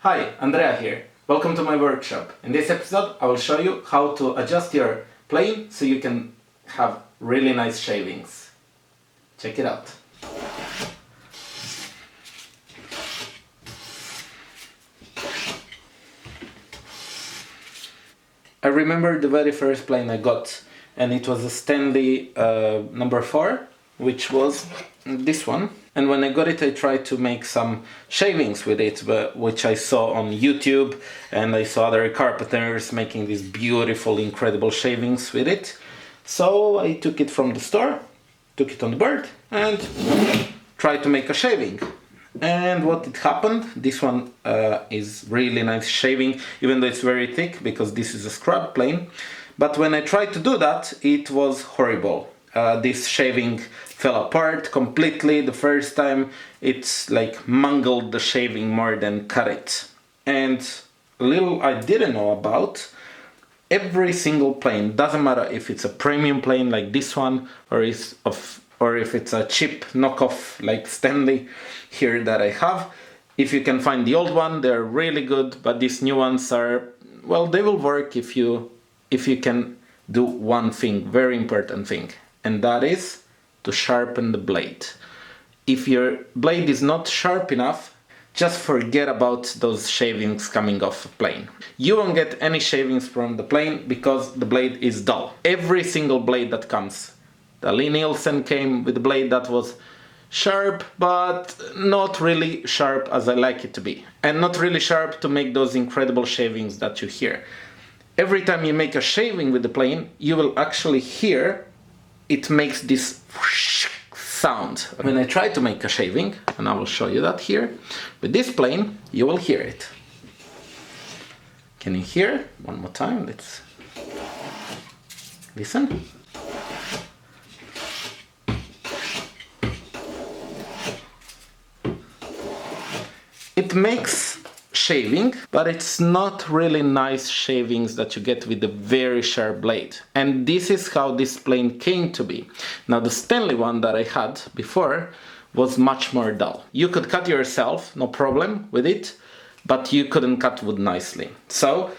Hi, Andrea here. Welcome to my workshop. In this episode I will show you how to adjust your plane so you can have really nice shavings. Check it out. I remember the very first plane I got, and it was a Stanley number 4, which was this one. And when I got it, I tried to make some shavings with it, which I saw on YouTube, and I saw other carpenters making these beautiful, incredible shavings with it. So I took it from the store, took it on the board, and tried to make a shaving. And what it happened, this one is really nice shaving, even though it's very thick, because this is a scrub plane. But when I tried to do that, it was horrible. This shaving fell apart completely the first time. It's like mangled the shaving more than cut it. And a little I didn't know about, every single plane, doesn't matter if it's a premium plane like this one, or if it's a cheap knockoff like Stanley here that I have. If you can find the old one, they're really good, but these new ones are, well, they will work if you can do one thing, very important thing, and that is to sharpen the blade. If your blade is not sharp enough, just forget about those shavings coming off a plane. You won't get any shavings from the plane because the blade is dull. Every single blade that comes. The Lee Nielsen came with a blade that was sharp, but not really sharp as I like it to be. And not really sharp to make those incredible shavings that you hear. Every time you make a shaving with the plane, you will actually hear it makes this sound. When I try to make a shaving, and I will show you that here, with this plane, you will hear it. Can you hear? One more time, let's listen. It makes shaving, but it's not really nice shavings that you get with the very sharp blade. And this is how this plane came to be. Now the Stanley one that I had before was much more dull. You could cut yourself, no problem with it, but you couldn't cut wood nicely. So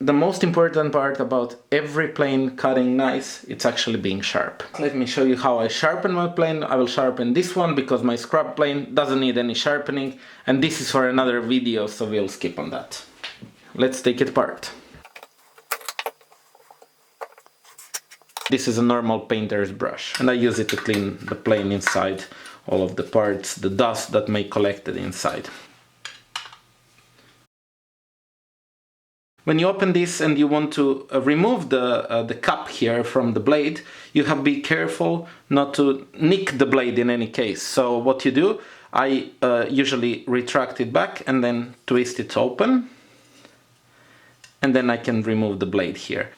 the most important part about every plane cutting nice, it's actually being sharp. Let me show you how I sharpen my plane. I will sharpen this one because my scrub plane doesn't need any sharpening, and this is for another video, so we'll skip on that. Let's take it apart. This is a normal painter's brush, and I use it to clean the plane inside, all of the parts, the dust that may collect inside. When you open this and you want to remove the cap here from the blade, you have to be careful not to nick the blade in any case. So what you do, I usually retract it back and then twist it open, and then I can remove the blade here.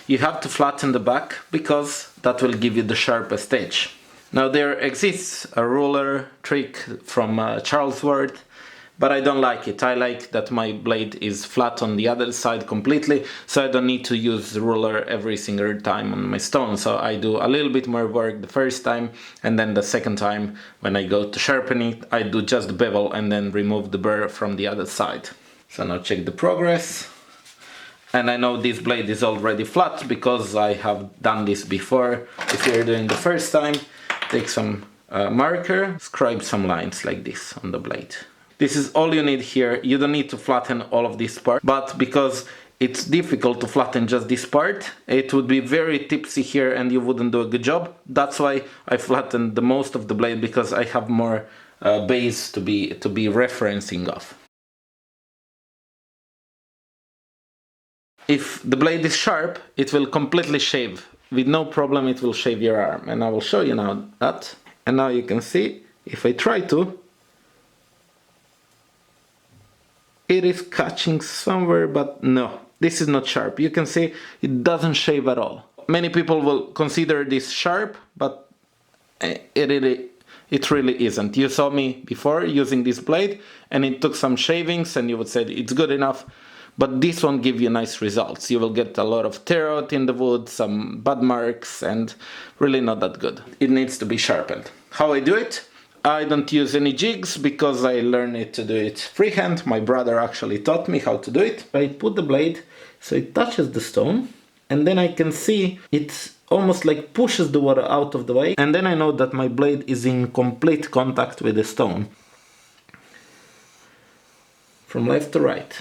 You have to flatten the back because that will give you the sharpest edge. Now there exists a ruler trick from Charles Ward, but I don't like it. I like that my blade is flat on the other side completely, so I don't need to use the ruler every single time on my stone. So I do a little bit more work the first time, and then the second time when I go to sharpen it, I do just the bevel and then remove the burr from the other side. So now check the progress. And I know this blade is already flat because I have done this before. If you're doing the first time, take some marker, scribe some lines like this on the blade. This is all you need here. You don't need to flatten all of this part, but because it's difficult to flatten just this part, it would be very tipsy here and you wouldn't do a good job. That's why I flattened the most of the blade, because I have more base to be referencing off. If the blade is sharp, it will completely shave. With no problem it will shave your arm, and I will show you now that. And now you can see, if I try to, it is catching somewhere, but no, this is not sharp. You can see it doesn't shave at all. Many people will consider this sharp, but it really isn't. You saw me before using this blade and it took some shavings and you would say it's good enough, but this won't give you nice results. You will get a lot of tear out in the wood, some bud marks, and really not that good. It needs to be sharpened. How I do it? I don't use any jigs because I learned it to do it freehand. My brother actually taught me how to do it. I put the blade so it touches the stone, and then I can see it almost like pushes the water out of the way, and then I know that my blade is in complete contact with the stone. From left to right.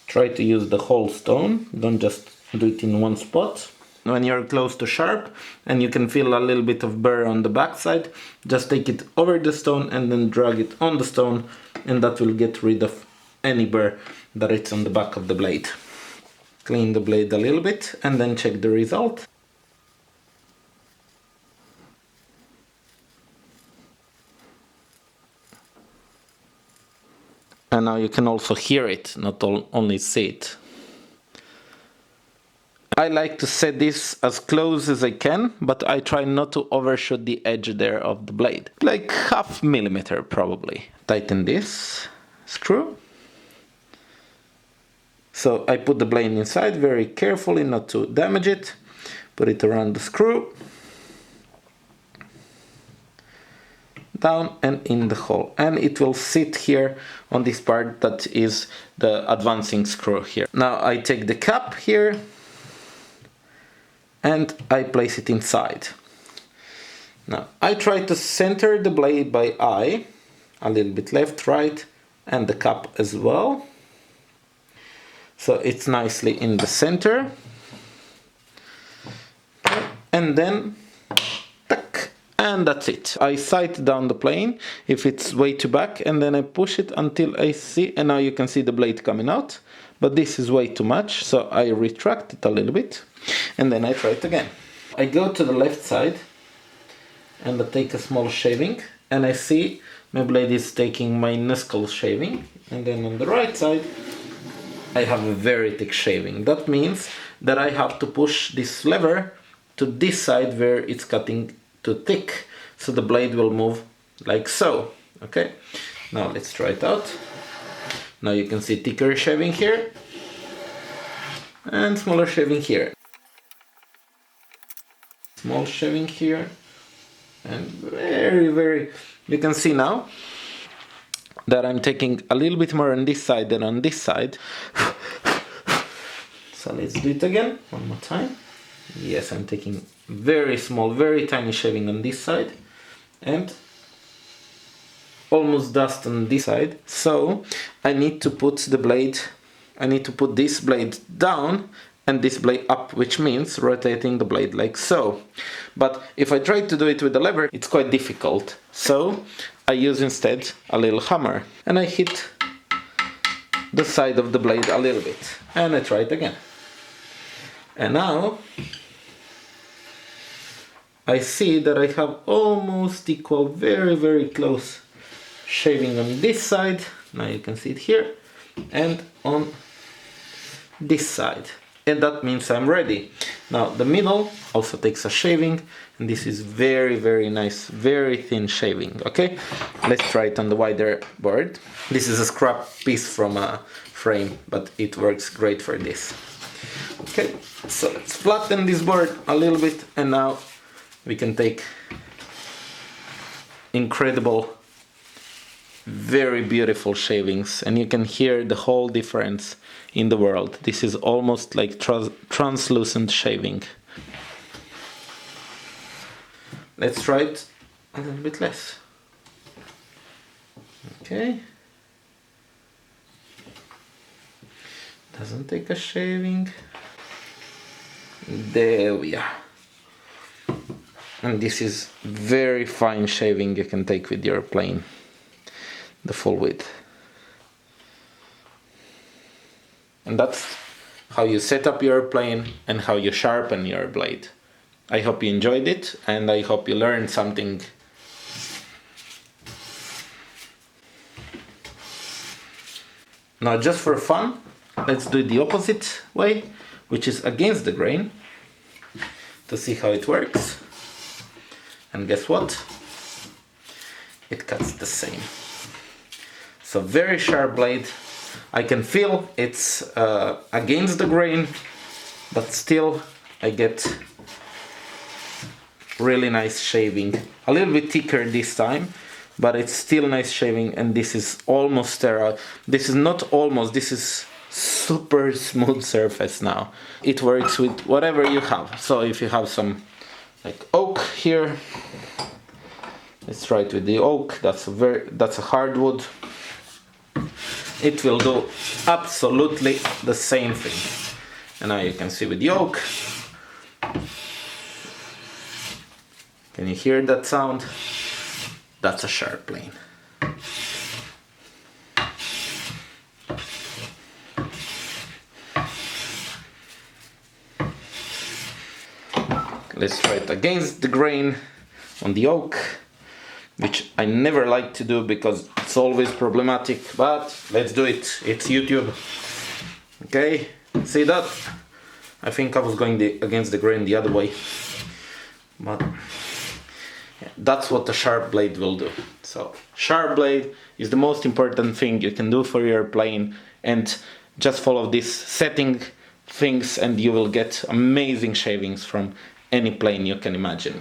Try to use the whole stone, don't just do it in one spot. When you're close to sharp and you can feel a little bit of burr on the backside, just take it over the stone and then drag it on the stone, and that will get rid of any burr that is on the back of the blade. Clean the blade a little bit and then check the result. And now you can also hear it, not only see it. I like to set this as close as I can, but I try not to overshoot the edge there of the blade. Like 0.5 millimeter probably. Tighten this screw. So I put the blade inside very carefully, not to damage it. Put it around the screw. Down and in the hole, and it will sit here on this part that is the advancing screw here. Now I take the cap here and I place it inside. Now I try to center the blade by eye, a little bit left, right, and the cap as well, so it's nicely in the center. And then and that's it. I sight down the plane if it's way too back, and then I push it until I see, and now you can see the blade coming out, but this is way too much, so I retract it a little bit, and then I try it again. I go to the left side and I take a small shaving, and I see my blade is taking my knuckle shaving, and then on the right side I have a very thick shaving. That means that I have to push this lever to this side where it's cutting too thick, so the blade will move like so. Okay, now let's try it out. Now you can see thicker shaving here and smaller shaving here. Small shaving here and very, you can see now that I'm taking a little bit more on this side than on this side. So let's do it again, one more time. Yes, I'm taking very small, very tiny shaving on this side and almost dust on this side. So I need to put the blade, I need to put this blade down and this blade up, which means rotating the blade like so. But if I try to do it with the lever, it's quite difficult. So I use instead a little hammer and I hit the side of the blade a little bit and I try it again. And now I see that I have almost equal, very close shaving on this side. Now you can see it here and on this side. And that means I'm ready. Now the middle also takes a shaving, and this is very nice, very thin shaving. Okay, let's try it on the wider board. This is a scrap piece from a frame, but it works great for this. Okay, so let's flatten this board a little bit, and now we can take incredible, very beautiful shavings, and you can hear the whole difference in the world. This is almost like translucent shaving. Let's try it a little bit less. Okay. Doesn't take a shaving. There we are. And this is very fine shaving you can take with your plane, the full width. And that's how you set up your plane and how you sharpen your blade. I hope you enjoyed it, and I hope you learned something. Now, just for fun, let's do it the opposite way, which is against the grain, to see how it works. and guess what? It cuts the same. So very sharp blade. I can feel it's against the grain, but still I get really nice shaving. A little bit thicker this time, but it's still nice shaving, and this is almost sterile. This is not almost, this is super smooth surface now. It works with whatever you have. So if you have some like oak here, let's try it with the oak. That's a hardwood. It will do absolutely the same thing. And now you can see with the oak. Can you hear that sound? That's a sharp plane. Let's try it against the grain on the oak, which I never like to do because it's always problematic, but let's do it. It's YouTube. Okay, see that? I think I was going against the grain the other way, but yeah, that's what the sharp blade will do. So sharp blade is the most important thing you can do for your plane, and just follow these setting things and you will get amazing shavings from any plane you can imagine.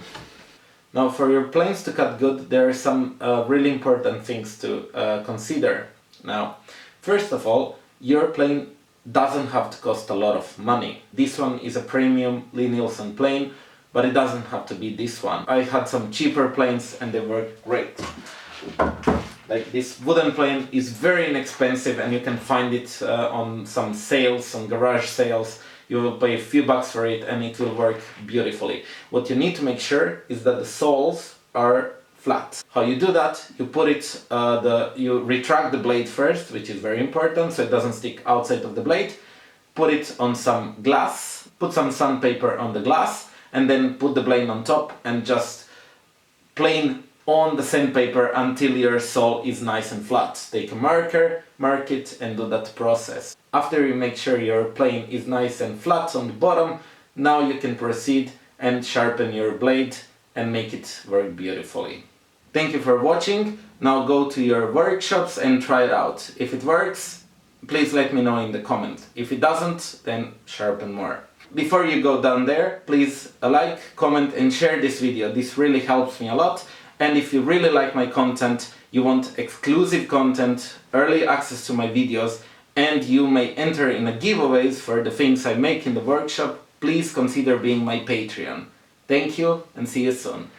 Now for your planes to cut good, there are some really important things to consider. Now, first of all, your plane doesn't have to cost a lot of money. This one is a premium Lie-Nielsen plane, but it doesn't have to be this one. I had some cheaper planes and they work great. Like this wooden plane is very inexpensive and you can find it on some sales, on garage sales. You will pay a few bucks for it and it will work beautifully. What you need to make sure is that the soles are flat. How you do that? You put it, you retract the blade first, which is very important, so it doesn't stick outside of the blade. Put it on some glass, put some sandpaper on the glass, and then put the blade on top and just plane on the sandpaper until your sole is nice and flat. Take a marker, mark it, and do that process. After you make sure your plane is nice and flat on the bottom, now you can proceed and sharpen your blade and make it work beautifully. Thank you for watching. Now go to your workshops and try it out. If it works, please let me know in the comment. If it doesn't, then sharpen more. Before you go down there, please like, comment and share this video. This really helps me a lot. And if you really like my content, you want exclusive content, early access to my videos, and you may enter in a giveaways for the things I make in the workshop, please consider being my Patreon. Thank you and see you soon.